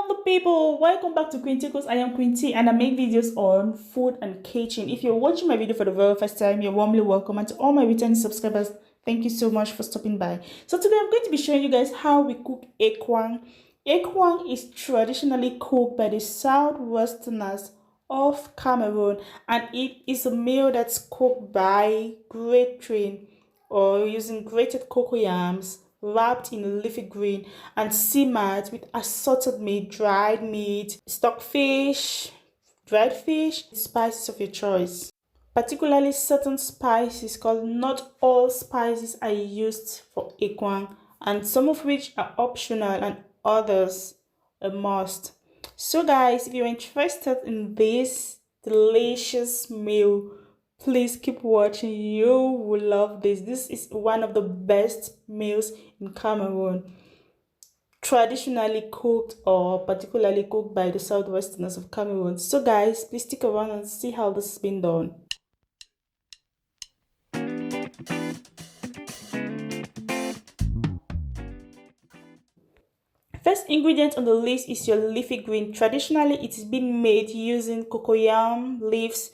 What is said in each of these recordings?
Hello people, welcome back to Quinty because I am Quinty and I make videos on food and kitchen. If you're watching my video for the very first time, you're warmly welcome, and to all my returning subscribers, thank you so much for stopping by. So today I'm going to be showing you guys how we cook Ekwang. Ekwang is traditionally cooked by the South-westerners of Cameroon, and it is a meal that's cooked by grating or using grated cocoyams wrapped in leafy green and simmered with assorted meat, dried meat, stockfish, dried fish, spices of your choice. Particularly certain spices, because not all spices are used for Equang, and some of which are optional and others a must. So guys, if you're interested in this delicious meal, please keep watching. You will love this. This is one of the best meals in Cameroon, traditionally cooked or particularly cooked by the South-westerners of Cameroon. So guys, please stick around and see how this has been done. First ingredient on the list is your leafy green. Traditionally, it is being made using cocoyam leaves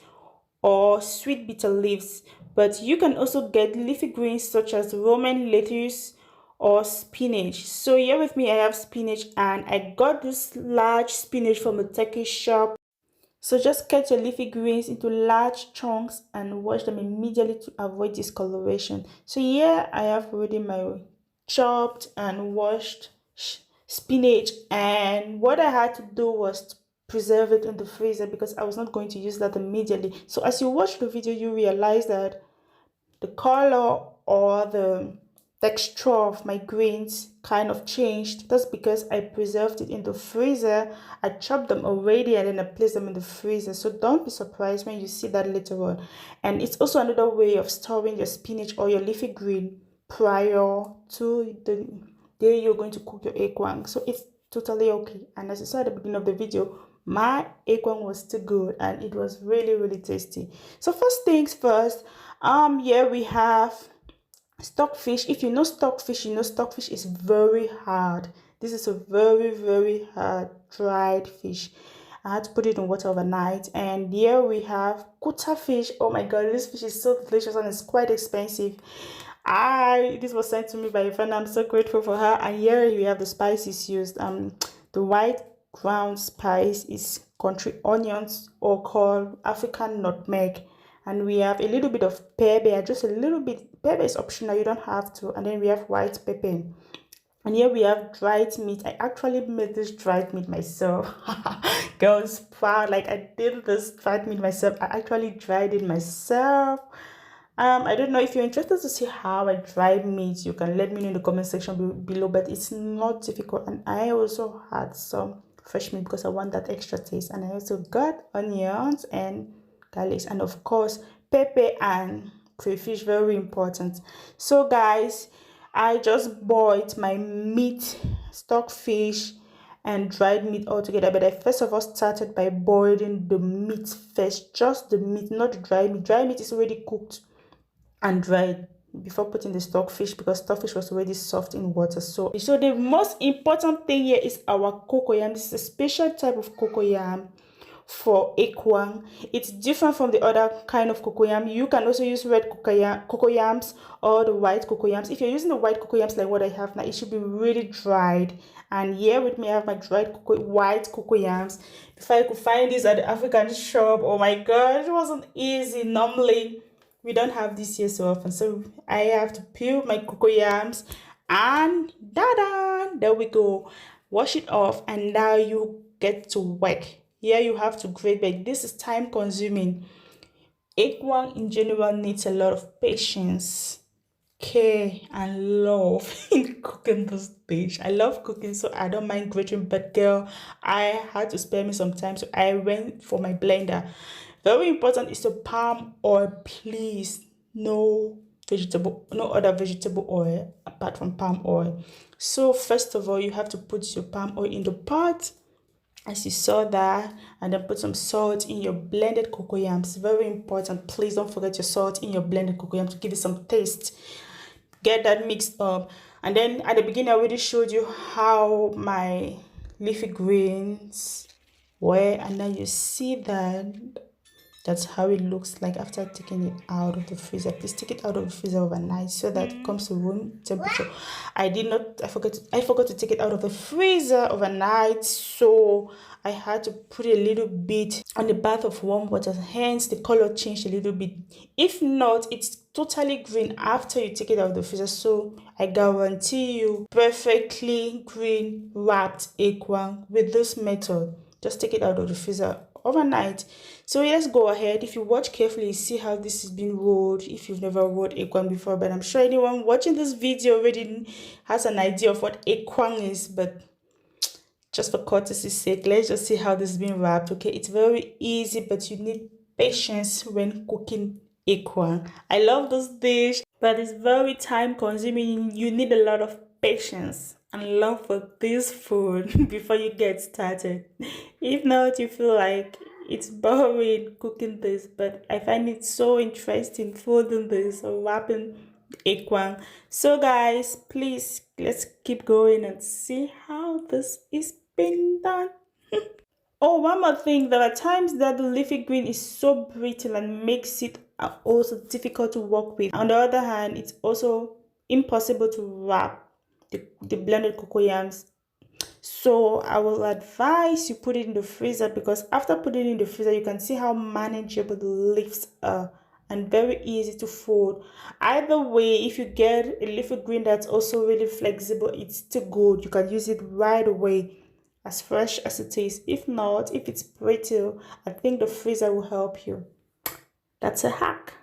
or sweet bitter leaves, but you can also get leafy greens such as Roman lettuce or spinach. So here with me I have spinach, and I got this large spinach from a Turkish shop. So just cut your leafy greens into large chunks and wash them immediately to avoid discoloration. So here I have already my chopped and washed spinach, and what I had to do was to preserve it in the freezer because I was not going to use that immediately. So as you watch the video, you realize that the color or the texture of my greens kind of changed. That's because I preserved it in the freezer. I chopped them already and then I placed them in the freezer. So don't be surprised when you see that later on. And it's also another way of storing your spinach or your leafy green prior to the day you're going to cook your equang. So it's totally okay. And as you saw at the beginning of the video, my equang was still good and it was really tasty. So first things first, here we have stockfish. If you know stockfish, you know stockfish is very hard. This is a very hard dried fish. I had to put it in water overnight. And here we have kuta fish. Oh my god, this fish is so delicious and it's quite expensive. This was sent to me by a friend. I'm so grateful for her. And here we have the spices used. The white ground spice is Contri onions, or called African nutmeg, and we have a little bit of Pebe, just a little bit. Pebe is optional, you don't have to. And then we have white pepper, and here we have dried meat. I actually made this dried meat myself. Girls, proud, like I did this dried meat myself. I actually dried it myself. I don't know if you're interested to see how I dry meat, you can let me know in the comment section below, but it's not difficult. And I also had some fresh meat because I want that extra taste, and I also got onions and garlic, and of course pepper and crayfish, very important. So guys, I just boiled my meat, stockfish and dried meat all together, but I first of all started by boiling the meat first, just the meat, not the dry meat. Dry meat is already cooked and dried before putting the stockfish because stockfish was already soft in water. So the most important thing here is our cocoyam. This is a special type of cocoyam for equang. It's different from the other kind of cocoyam. You can also use red cocoyams or the white cocoyams. If you're using the white cocoyams like what I have now, it should be really dried. And here with me I have my dried white cocoyams. If I could find this at the African shop, oh my god, it wasn't easy. Normally we don't have this here so often, so I have to peel my cocoyams and da-da, there we go. Wash it off, and now you get to work. Here you have to grate, but this is time consuming. Equang in general needs a lot of patience, care and love in cooking this dish. I love cooking, so I don't mind grating, but girl, I had to spare me some time, so I went for my blender. Very important is the palm oil, please. No other vegetable oil apart from palm oil. So first of all, you have to put your palm oil in the pot as you saw that, and then put some salt in your blended cocoyams. Very important, please don't forget your salt in your blended cocoyams to give it some taste. Get that mixed up. And then at the beginning I already showed you how my leafy greens where, and then you see that that's how it looks like after taking it out of the freezer. Please take it out of the freezer overnight so that it comes to room temperature. I forgot to take it out of the freezer overnight, so I had to put a little bit on the bath of warm water, hence the color changed a little bit. If not, it's totally green after you take it out of the freezer. So I guarantee you perfectly green wrapped equang with this method. Just take it out of the freezer overnight. So let's go ahead. If you watch carefully, you see how this is being rolled. If you've never rolled equang before, but I'm sure anyone watching this video already has an idea of what equang is, but just for courtesy's sake, let's just see how this is being wrapped. Okay, it's very easy, but you need patience when cooking equang. I love this dish, but it's very time consuming. You need a lot of patience and love for this food before you get started. If not, you feel like it's boring cooking this, but I find it so interesting folding this or wrapping equang. So guys, please let's keep going and see how this is being done. Oh, one more thing, there are times that the leafy green is so brittle and makes it also difficult to work with. On the other hand, it's also impossible to wrap the blended cocoyams. So I will advise you put it in the freezer, because after putting it in the freezer, you can see how manageable the leaves are and very easy to fold. Either way, if you get a leafy green that's also really flexible, it's still good. You can use it right away, as fresh as it is. If not, if it's brittle, I think the freezer will help you. That's a hack.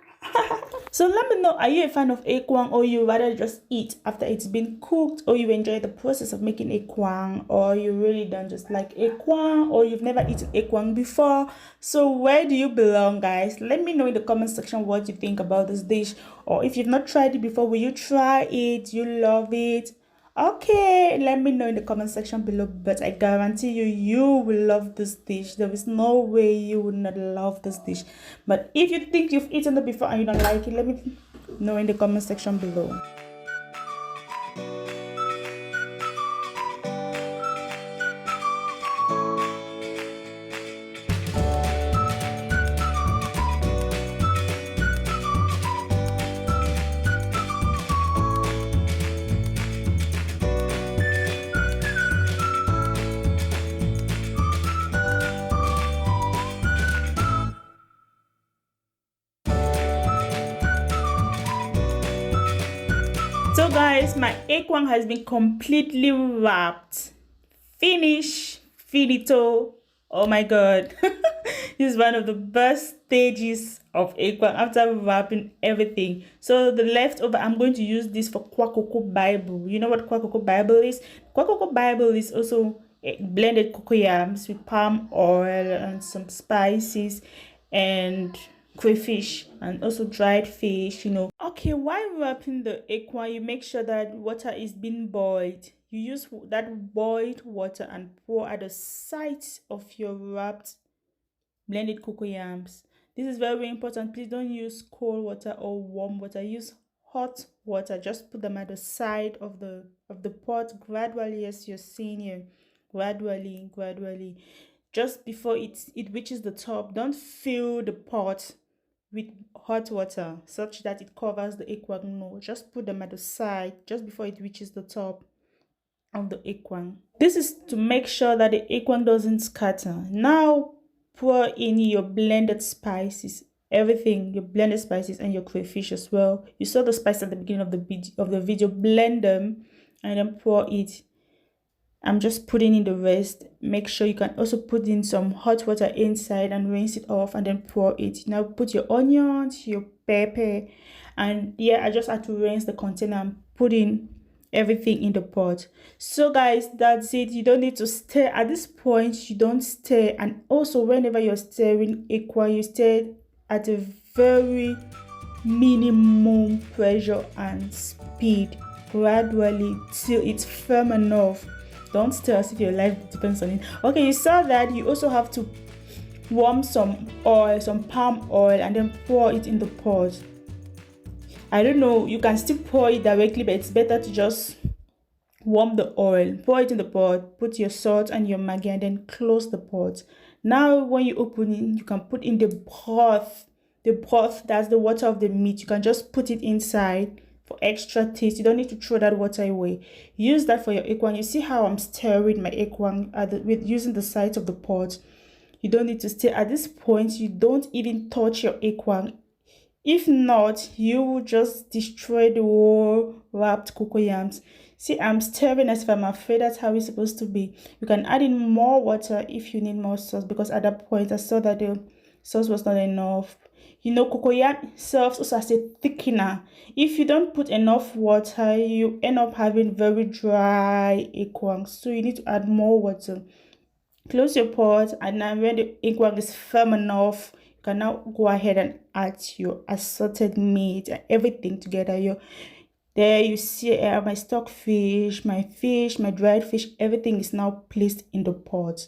So let me know, are you a fan of equang, or you rather just eat after it's been cooked, or you enjoy the process of making equang, or you really don't just like equang, or you've never eaten equang before? So where do you belong, guys? Let me know in the comment section what you think about this dish, or if you've not tried it before, will you try it? You love it? Okay, let me know in the comment section below, but I guarantee you will love this dish. There is no way you would not love this dish. But if you think you've eaten it before and you don't like it, let me know in the comment section below. So guys, my equang has been completely wrapped. Finish, finito. Oh my god. This is one of the best stages of equang after wrapping everything. So the leftover, I'm going to use this for kwakoko Bible. You know what kwakoko Bible is? Kwakoko Bible is also blended cocoyams with palm oil and some spices and crayfish and also dried fish, you know. Okay, while wrapping the equang, you make sure that water is being boiled. You use that boiled water and pour at the sides of your wrapped blended cocoyams. This is very important. Please don't use cold water or warm water. Use hot water. Just put them at the side of the pot gradually, as you're seeing here. Gradually. Just before it reaches the top, don't fill the pot with hot water such that it covers the equang. No, just put them at the side just before it reaches the top of the equang. This is to make sure that the equang doesn't scatter. Now pour in your blended spices, everything, your blended spices and your crayfish as well. You saw the spice at the beginning of the video. Blend them and then pour it. I'm just putting in the rest. Make sure you can also put in some hot water inside and rinse it off and then pour it. Now put your onions, your pepper, and yeah, I just had to rinse the container and put in everything in the pot. So guys, that's it. You don't need to stir at this point. You don't stir, and also whenever you're stirring equang, you stir at a very minimum pressure and speed, gradually till it's firm enough. Don't stir as if your life depends on it. Okay, you saw that. You also have to warm some oil, some palm oil, and then pour it in the pot. I don't know, you can still pour it directly, but it's better to just warm the oil, pour it in the pot, put your salt and your maggi, and then close the pot. Now when you open it, you can put in the broth. The broth, that's the water of the meat. You can just put it inside for extra taste. You don't need to throw that water away. Use that for your ekwang. You see how I'm stirring my ekwang with using the sides of the pot. You don't need to stir. At this point, you don't even touch your ekwang. If not, you will just destroy the whole wrapped cocoyams. See, I'm stirring as if I'm afraid that's how it's supposed to be. You can add in more water if you need more sauce, because at that point I saw that the sauce was not enough. You know, cocoyam serves also as a thickener. If you don't put enough water, you end up having very dry ekwang. So you need to add more water. Close your pot, and now when the ekwang is firm enough, you can now go ahead and add your assorted meat and everything together. There you see my stockfish, my fish, my dried fish, everything is now placed in the pot.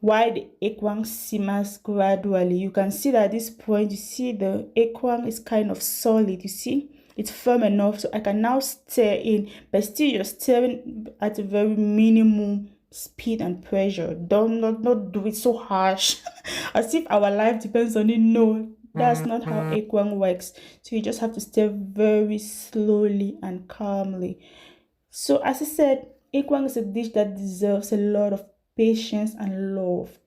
While the ekwang simmers gradually, you can see that at this point, you see the ekwang is kind of solid. You see, it's firm enough, so I can now stir in, but still you're stirring at a very minimum speed and pressure. Not do it so harsh as if our life depends on it. No, that's not how ekwang works. So you just have to stir very slowly and calmly. So as I said, ekwang is a dish that deserves a lot of patience and love,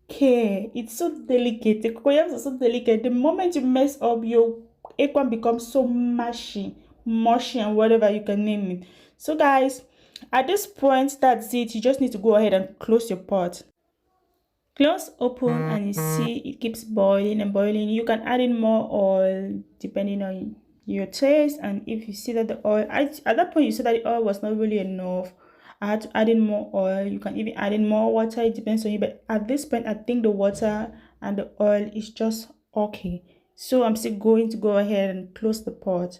care. It's so delicate. The cocoyams are so delicate. The moment you mess up, your ekwang becomes so mushy, and whatever you can name it. So guys, at this point, that's it. You just need to go ahead and close your pot. Close, open, and you see it keeps boiling and boiling. You can add in more oil depending on your taste, and if you see that the oil at that point you see that the oil was not really enough, I had to add in more oil. You can even add in more water, it depends on you, but at this point I think the water and the oil is just okay. So I'm still going to go ahead and close the pot.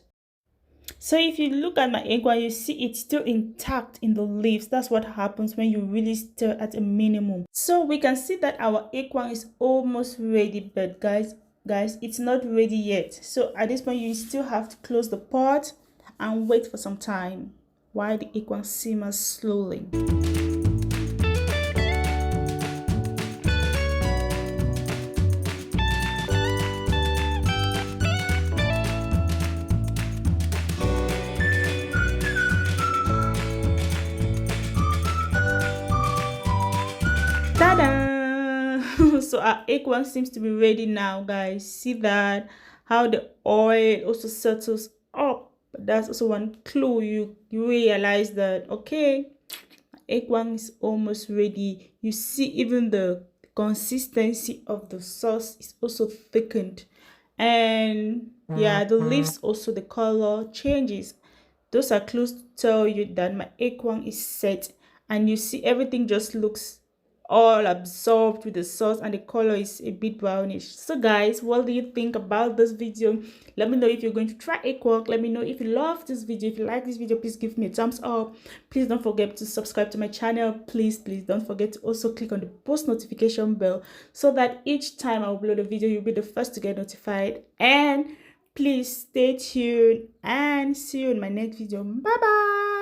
So if you look at my ekwang, you see it's still intact in the leaves. That's what happens when you really stir at a minimum. So we can see that our ekwang is almost ready, but guys, it's not ready yet. So at this point, you still have to close the pot and wait for some time while the ekwang simmers slowly. Ta-da! So our ekwang seems to be ready now, guys. See that? How the oil also settles up. That's also one clue. You realize that, okay, ekwang is almost ready. You see even the consistency of the sauce is also thickened. And yeah, the leaves also, the color changes. Those are clues to tell you that my ekwang is set, and you see everything just looks all absorbed with the sauce, and the color is a bit brownish. So guys, what do you think about this video? Let me know if you're going to try ekwang. Let me know if you love this video. If you like this video, please give me a thumbs up. Please don't forget to subscribe to my channel. Please don't forget to also click on the post notification bell, so that each time I upload a video, you'll be the first to get notified. And please stay tuned, and see you in my next video. Bye bye.